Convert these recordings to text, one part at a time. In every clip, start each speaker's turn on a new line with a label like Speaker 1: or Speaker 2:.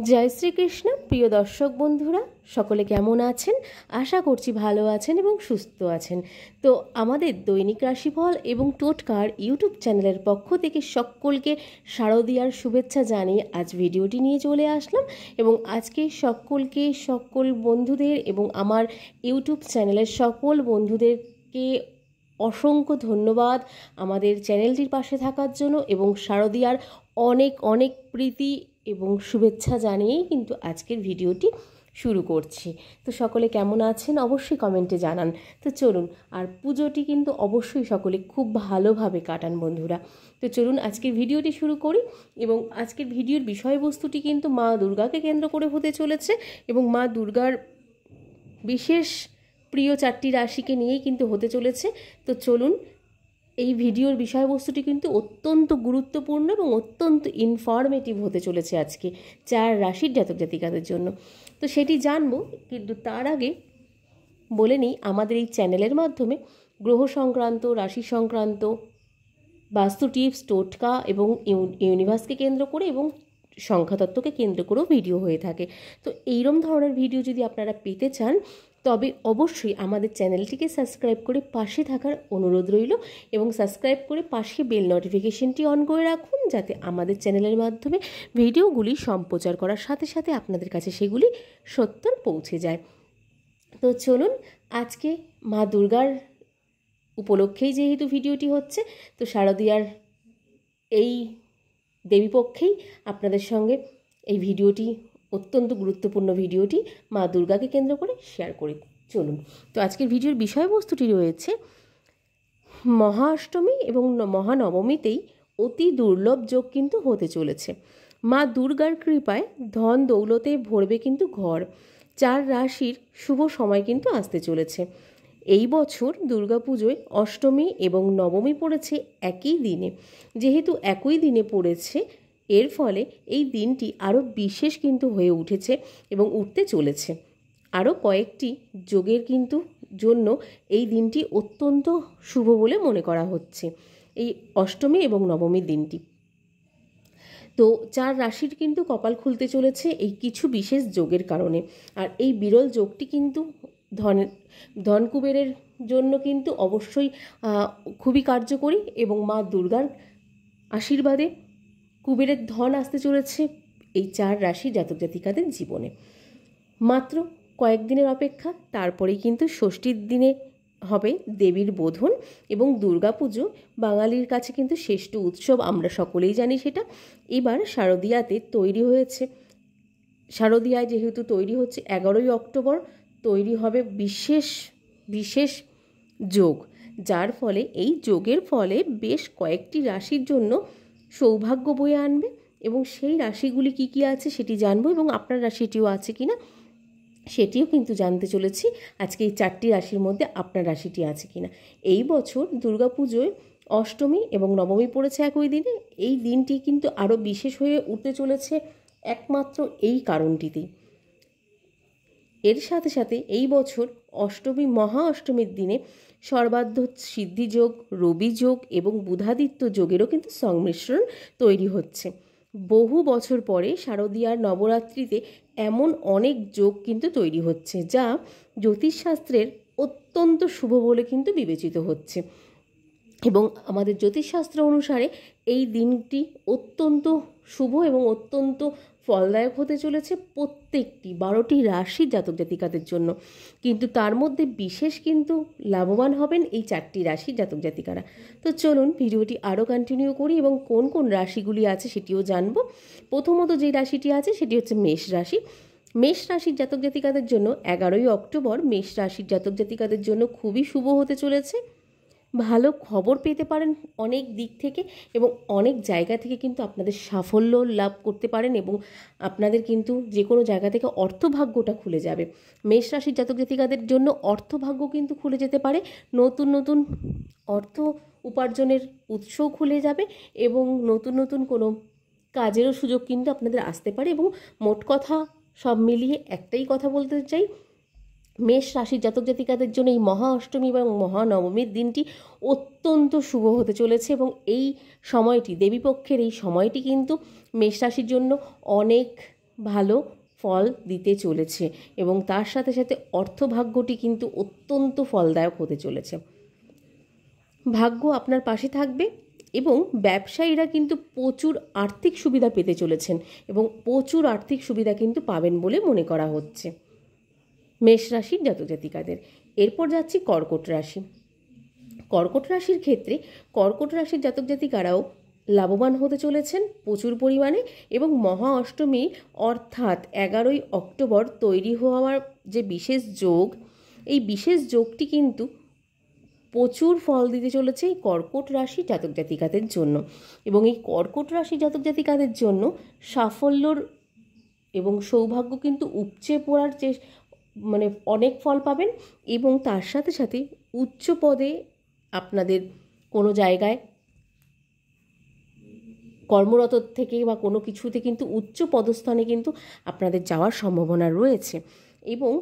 Speaker 1: জয় শ্রীকৃষ্ণ। প্রিয় দর্শক বন্ধুরা, সকলে কেমন আছেন? আশা করছি ভালো আছেন এবং সুস্থ আছেন। তো আমাদের দৈনিক রাশিফল এবং টোটকার ইউটিউব চ্যানেলের পক্ষ থেকে সকলকে শারদীয়ার শুভেচ্ছা জানিয়ে আজ ভিডিওটি নিয়ে চলে আসলাম। এবং আজকে সকলকে, সকল বন্ধুদের এবং আমার ইউটিউব চ্যানেলের সকল বন্ধুদেরকে অসংখ্য ধন্যবাদ আমাদের চ্যানেলটির পাশে থাকার জন্য, এবং শারদীয়ার অনেক অনেক প্রীতি এবং শুভেচ্ছা জানিয়েই কিন্তু আজকের ভিডিওটি শুরু করছি। তো সকলে কেমন আছেন অবশ্যই কমেন্টে জানান। তো চলুন, আর পুজোটি কিন্তু অবশ্যই সকলে খুব ভালোভাবে কাটান বন্ধুরা। তো চলুন আজকের ভিডিওটি শুরু করি। এবং আজকের ভিডিওর বিষয়বস্তুটি কিন্তু মা দুর্গাকে কেন্দ্র করে হতে চলেছে, এবং মা দুর্গার বিশেষ প্রিয় 4টি রাশিকে নিয়েই কিন্তু হতে চলেছে। তো চলুন, এই ভিডিওর বিষয়বস্তুটি কিন্তু অত্যন্ত গুরুত্বপূর্ণ এবং অত্যন্ত ইনফরমেটিভ হতে চলেছে আজকে 4 রাশির জাতক জাতিকাদের জন্য। তো সেটি জানবো, কিন্তু তার আগে বলে নিই, আমাদের এই চ্যানেলের মাধ্যমে গ্রহ সংক্রান্ত, রাশি সংক্রান্ত, বাস্তু টিপস, টোটকা এবং ইউনিভার্সকে কেন্দ্র করে এবং সংখ্যাতত্ত্বকে কেন্দ্র করেও ভিডিও হয়ে থাকে। তো এইরকম ধরনের ভিডিও যদি আপনারা পেতে চান, তবে অবশ্যই আমাদের চ্যানেলটিকে সাবস্ক্রাইব করে পাশে থাকার অনুরোধ রইল, এবং সাবস্ক্রাইব করে পাশে বেল নোটিফিকেশনটি অন করে রাখুন, যাতে আমাদের চ্যানেলের মাধ্যমে ভিডিওগুলি সম্প্রচার করার সাথে সাথে আপনাদের কাছে সেগুলি সত্বর পৌঁছে যায়। তো চলুন, আজকে মা দুর্গার উপলক্ষেই যেহেতু ভিডিওটি হচ্ছে, তো শারদীয়ার এই দেবীপক্ষেই আপনাদের সঙ্গে এই ভিডিওটি, অত্যন্ত গুরুত্বপূর্ণ ভিডিওটি মা দুর্গাকে কেন্দ্র করে শেয়ার করি। চলুন, তো আজকের ভিডিওর বিষয়বস্তুটি রয়েছে মহা অষ্টমী এবং মহানবমীতেই অতি দুর্লভ যোগ কিন্তু হতে চলেছে। মা দুর্গার কৃপায় ধন দৌলতে ভরবে কিন্তু ঘর। 4 রাশির শুভ সময় কিন্তু আসতে চলেছে। এই বছর দুর্গাপুজোয় অষ্টমী এবং নবমী পড়েছে একই দিনে। যেহেতু একই দিনে পড়েছে, এর ফলে এই দিনটি আরও বিশেষ কিন্তু হয়ে উঠেছে এবং উঠতে চলেছে। আরও কয়েকটি যোগের কিন্তু জন্য এই দিনটি অত্যন্ত শুভ বলে মনে করা হচ্ছে, এই অষ্টমী এবং নবমীর দিনটি। তো 4 রাশির কিন্তু কপাল খুলতে চলেছে এই কিছু বিশেষ যোগের কারণে। আর এই বিরল যোগটি কিন্তু ধন কুবেরের জন্য কিন্তু অবশ্যই খুবই কার্যকরী, এবং মা দুর্গার আশীর্বাদে কুবেরের ধন আসতে চলেছে এই 4 রাশি জাতক জাতিকাদের জীবনে। মাত্র কয়েকদিনের অপেক্ষা, তারপরেই কিন্তু ষষ্ঠীর দিনে হবে দেবীর বোধন, এবং দুর্গাপুজো বাঙালির কাছে কিন্তু শ্রেষ্ঠ উৎসব, আমরা সকলেই জানি সেটা। এবার শারদীয়াতে তৈরি হয়েছে, শারদীয়ায় যেহেতু তৈরি হচ্ছে 11ই অক্টোবর তৈরি হবে বিশেষ বিশেষ যোগ, যার ফলে এই যোগের ফলে বেশ কয়েকটি রাশির জন্য সৌভাগ্য বয়ে আনবে। এবং সেই রাশিগুলি কি কি আছে সেটি জানবো, এবং আপনার রাশিটিও আছে কিনা সেটিও কিন্তু জানতে চলেছি আজকে এই 4টি রাশির মধ্যে আপনার রাশিটি আছে কিনা। এই বছর দুর্গাপুজোয় অষ্টমী এবং নবমী পড়েছে একই দিনে। এই দিনটি কিন্তু আরও বিশেষ হয়ে উঠতে চলেছে একমাত্র এই কারণটিতেই। এর সাথে সাথে এই বছর অষ্টমী, মহা অষ্টমীর দিনে সর্বার্ধ সিদ্ধিযোগ, রবি যোগ এবং বুধাদিত্য যোগেরও কিন্তু সংমিশ্রণ তৈরি হচ্ছে। বহু বছর পরে শারদীয়ার নবরাত্রিতে এমন অনেক যোগ কিন্তু তৈরি হচ্ছে, যা জ্যোতিষশাস্ত্রের অত্যন্ত শুভ বলে কিন্তু বিবেচিত হচ্ছে। এবং আমাদের জ্যোতিষশাস্ত্র অনুসারে এই দিনটি অত্যন্ত শুভ এবং অত্যন্ত ফলদায়ক হতে চলেছে প্রত্যেকটি 12টি রাশির জাতক জাতিকাদের জন্য। কিন্তু তার মধ্যে বিশেষ কিন্তু লাভবান হবেন এই 4টি রাশির জাতক জাতিকারা। তো চলুন ভিডিওটি আরও কন্টিনিউ করি এবং কোন কোন রাশিগুলি আছে সেটিও জানবো। প্রথমত যে রাশিটি আছে সেটি হচ্ছে মেষ রাশি। মেষ রাশির জাতক জাতিকাদের জন্য 11ই অক্টোবর মেষ রাশির জাতক জাতিকাদের জন্য খুবই শুভ হতে চলেছে। ভালো খবর পেতে পারেন অনেক দিক থেকে, এবং অনেক জায়গা থেকে কিন্তু আপনাদের সাফল্য লাভ করতে পারেন, এবং আপনাদের কিন্তু যে কোনো জায়গা থেকে অর্থভাগ্যটা খুলে যাবে। মেষ রাশির জাতক জাতিকাদের জন্য অর্থভাগ্য কিন্তু খুলে যেতে পারে, নতুন নতুন অর্থ উপার্জনের উৎসও খুলে যাবে, এবং নতুন নতুন কোনো কাজেরও সুযোগ কিন্তু আপনাদের আসতে পারে। এবং মোট কথা সব মিলিয়ে একটাই কথা বলতে চাই, মেষ রাশির জাতক জাতিকাদের জন্য এই মহা অষ্টমী এবং মহানবমীর দিনটি অত্যন্ত শুভ হতে চলেছে, এবং এই সময়টি, দেবীপক্ষের এই সময়টি কিন্তু মেষ রাশির জন্য অনেক ভালো ফল দিতে চলেছে এবং তার সাথে সাথে অর্থভাগ্যটি কিন্তু অত্যন্ত ফলদায়ক হতে চলেছে। ভাগ্য আপনার পাশে থাকবে এবং ব্যবসায়ীরা কিন্তু প্রচুর আর্থিক সুবিধা পেতে চলেছেন এবং প্রচুর আর্থিক সুবিধা কিন্তু পাবেন বলে মনে করা হচ্ছে মেষ রাশির জাতক জাতিকাদের। এরপর যাচ্ছি কর্কট রাশি। কর্কট রাশির ক্ষেত্রে কর্কট রাশির জাতক জাতিকারাও লাভবান হতে চলেছেন প্রচুর পরিমাণে এবং মহা অষ্টমী অর্থাৎ 11ই অক্টোবর তৈরি হওয়ার যে বিশেষ যোগ, এই বিশেষ যোগটি কিন্তু প্রচুর ফল দিতে চলেছে এই কর্কট রাশি জাতক জাতিকাদের জন্য এবং এই কর্কট রাশি জাতক জাতিকাদের জন্য সাফল্যর এবং সৌভাগ্য কিন্তু উপচে পড়ার অনেক ফল পাবেন এবং তার সাথে সাথে উচ্চ পদে আপনাদের কোনো জায়গায় কর্মরত থেকে বা কোনো কিছুতে কিন্তু উচ্চ পদস্থানে কিন্তু আপনাদের যাওয়ার সম্ভাবনা রয়েছে এবং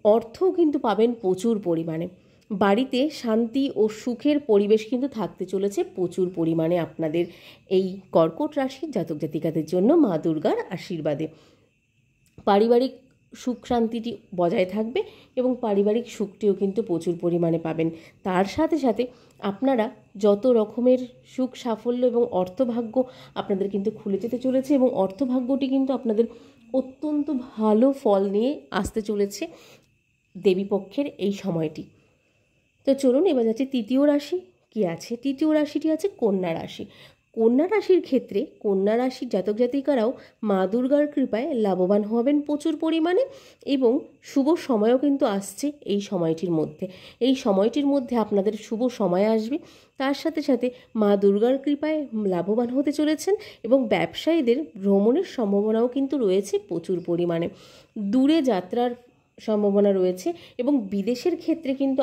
Speaker 1: অর্থও কিন্তু পাবেন প্রচুর পরিমাণে। বাড়িতে শান্তি ও সুখের পরিবেশ কিন্তু থাকতে চলেছে প্রচুর পরিমাণে আপনাদের এই কর্কট রাশির জাতক জাতিকাদের জন্য মা দুর্গার আশীর্বাদে। পারিবারিক সুখ শান্তিটি বজায় থাকবে এবং পারিবারিক সুখটিও কিন্তু প্রচুর পরিমাণে পাবেন। তার সাথে সাথে আপনারা যত রকমের সুখ সাফল্য এবং অর্থভাগ্য আপনাদের কিন্তু খুলে যেতে চলেছে এবং অর্থভাগ্যটি কিন্তু আপনাদের অত্যন্ত ভালো ফল নিয়ে আসতে চলেছে দেবীপক্ষের এই সময়টি। তো চলুন এবার যাচ্ছে তৃতীয় রাশি কি আছে। তৃতীয় রাশিটি আছে কন্যা রাশি। কন্যা রাশির ক্ষেত্রে কন্যা রাশির জাতক জাতিকারাও মা দুর্গার কৃপায় লাভবান হবেন প্রচুর পরিমাণে এবং শুভ সময়ও কিন্তু আসছে এই সময়টির মধ্যে। এই সময়টির মধ্যে আপনাদের শুভ সময় আসবে, তার সাথে সাথে মা দুর্গার কৃপায় লাভবান হতে চলেছেন এবং ব্যবসায়ীদের ভ্রমণের সম্ভাবনাও কিন্তু রয়েছে প্রচুর পরিমাণে। দূরে যাত্রার সম্ভাবনা রয়েছে এবং বিদেশের ক্ষেত্রে কিন্তু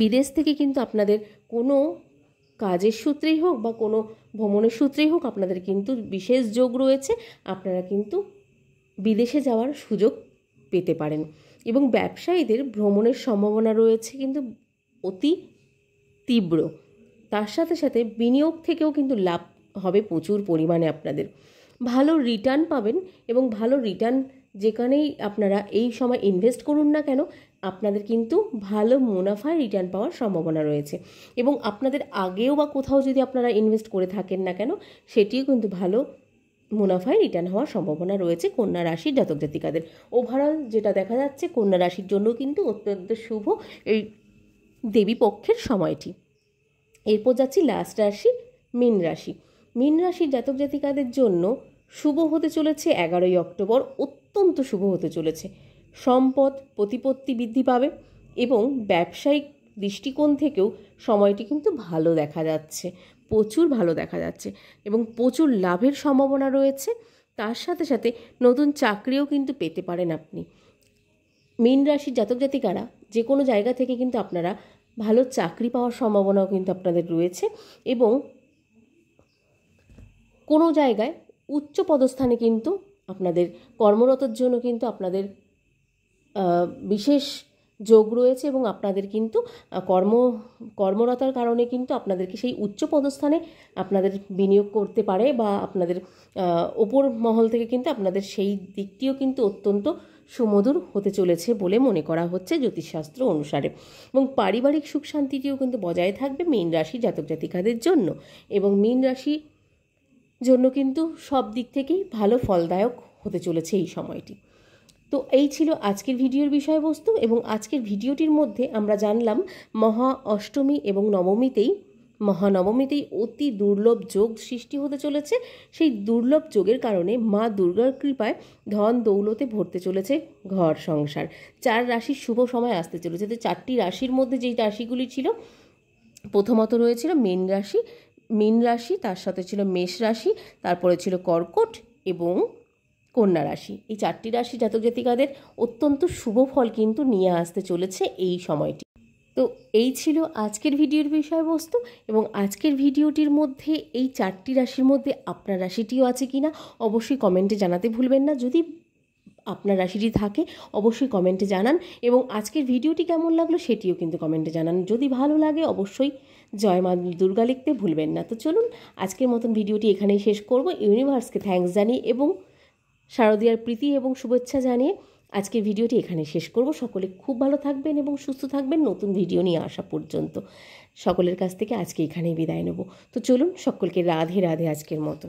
Speaker 1: বিদেশ থেকে কিন্তু আপনাদের কোনো কাজের সূত্রেই হোক বা কোনো ভ্রমণের সূত্রেই হোক আপনাদের কিন্তু বিশেষ যোগ রয়েছে, আপনারা কিন্তু বিদেশে যাওয়ার সুযোগ পেতে পারেন এবং ব্যবসায়ীদের ভ্রমণের সম্ভাবনা রয়েছে কিন্তু অতি তীব্র। তার সাথে সাথে বিনিয়োগ থেকেও কিন্তু লাভ হবে প্রচুর পরিমাণে। আপনাদের ভালো রিটার্ন পাবেন এবং ভালো রিটার্ন যেখানেই আপনারা এই সময় ইনভেস্ট করুন না কেন আপনাদের কিন্তু ভালো মুনাফায় রিটার্ন পাওয়ার সম্ভাবনা রয়েছে এবং আপনাদের আগেও বা কোথাও যদি আপনারা ইনভেস্ট করে থাকেন না কেন সেটিও কিন্তু ভালো মুনাফায় রিটার্ন হওয়ার সম্ভাবনা রয়েছে কন্যা রাশির জাতক জাতিকাদের। ওভারঅল যেটা দেখা যাচ্ছে কন্যা রাশির জন্য কিন্তু অত্যন্ত শুভ এই দেবীপক্ষের সময়টি। এরপর যাচ্ছি লাস্ট রাশি মীন রাশি। মীন রাশির জাতক জাতিকাদের জন্য শুভ হতে চলেছে 11ই অক্টোবর, অত্যন্ত শুভ হতে চলেছে। সম্পদ প্রতিপত্তি বৃদ্ধি পাবে এবং ব্যবসায়িক দৃষ্টিকোণ থেকেও সময়টি কিন্তু ভালো দেখা যাচ্ছে, প্রচুর ভালো দেখা যাচ্ছে এবং প্রচুর লাভের সম্ভাবনা রয়েছে। তার সাথে সাথে নতুন চাকরিও কিন্তু পেতে পারেন আপনি। মীন রাশির জাতক জাতিকারা যে কোনো জায়গা থেকে কিন্তু আপনারা ভালো চাকরি পাওয়ার সম্ভাবনাও কিন্তু আপনাদের রয়েছে এবং কোনো জায়গায় উচ্চ পদস্থানে কিন্তু আপনাদের কর্মরতর জন্য কিন্তু আপনাদের বিশেষ যোগ রয়েছে এবং আপনাদের কিন্তু কর্মরতার কারণে কিন্তু আপনাদেরকে সেই উচ্চ পদস্থানে আপনাদের বিনিয়োগ করতে পারে বা আপনাদের ওপর মহল থেকে কিন্তু আপনাদের সেই দিকটিও কিন্তু অত্যন্ত সুমধুর হতে চলেছে বলে মনে করা হচ্ছে জ্যোতিষশাস্ত্র অনুসারে এবং পারিবারিক সুখ শান্তিটিও কিন্তু বজায় থাকবে মীন রাশি জাতক জাতিকাদের জন্য এবং মীন রাশি জন্য কিন্তু সব দিক থেকেই ভালো ফলদায়ক হতে চলেছে এই সময়টি। তো এই ছিল আজকের ভিডিওর বিষয়বস্তু এবং আজকের ভিডিওটির মধ্যে আমরা জানলাম মহা অষ্টমী এবং মহানবমীতেই অতি দুর্লভ যোগ সৃষ্টি হতে চলেছে। সেই দুর্লভ যোগের কারণে মা দুর্গার কৃপায় ধন দৌলতে ভরতে চলেছে ঘর সংসার। 4 রাশির শুভ সময় আসতে চলেছে। তো 4টি রাশির মধ্যে যেই রাশিগুলি ছিল প্রথমত রয়েছিল মীন রাশি, তার সাথে ছিল মেষ রাশি, তারপরে ছিল কর্কট এবং কন্যা রাশি। এই 4টি রাশি জাতক জাতিকাদের অত্যন্ত শুভ ফল কিন্তু নিয়ে আসতে চলেছে এই সময়টি। তো এই ছিল আজকের ভিডিওর বিষয়বস্তু এবং আজকের ভিডিওটির মধ্যে এই 4টি রাশির মধ্যে আপনার রাশিটিও আছে কিনা অবশ্যই কমেন্টে জানাতে ভুলবেন না। যদি আপনার রাশিটি থাকে অবশ্যই কমেন্টে জানান এবং আজকের ভিডিওটি কেমন লাগলো সেটিও কিন্তু কমেন্টে জানান। যদি ভালো লাগে অবশ্যই জয় মা দুর্গা লিখতে ভুলবেন না। তো চলুন আজকের মতন ভিডিওটি এখানেই শেষ করব। ইউনিভার্সকে থ্যাঙ্কস জানিয়ে এবং শারদীয়ার প্রীতি এবং শুভেচ্ছা জানিয়ে আজকের ভিডিওটি এখানে শেষ করব। সকলে খুব ভালো থাকবেন এবং সুস্থ থাকবেন নতুন ভিডিও নিয়ে আসা পর্যন্ত। সকলের কাছ থেকে আজকে এখানেই বিদায় নেব। তো চলুন সকলকে রাধে রাধে আজকের মতো।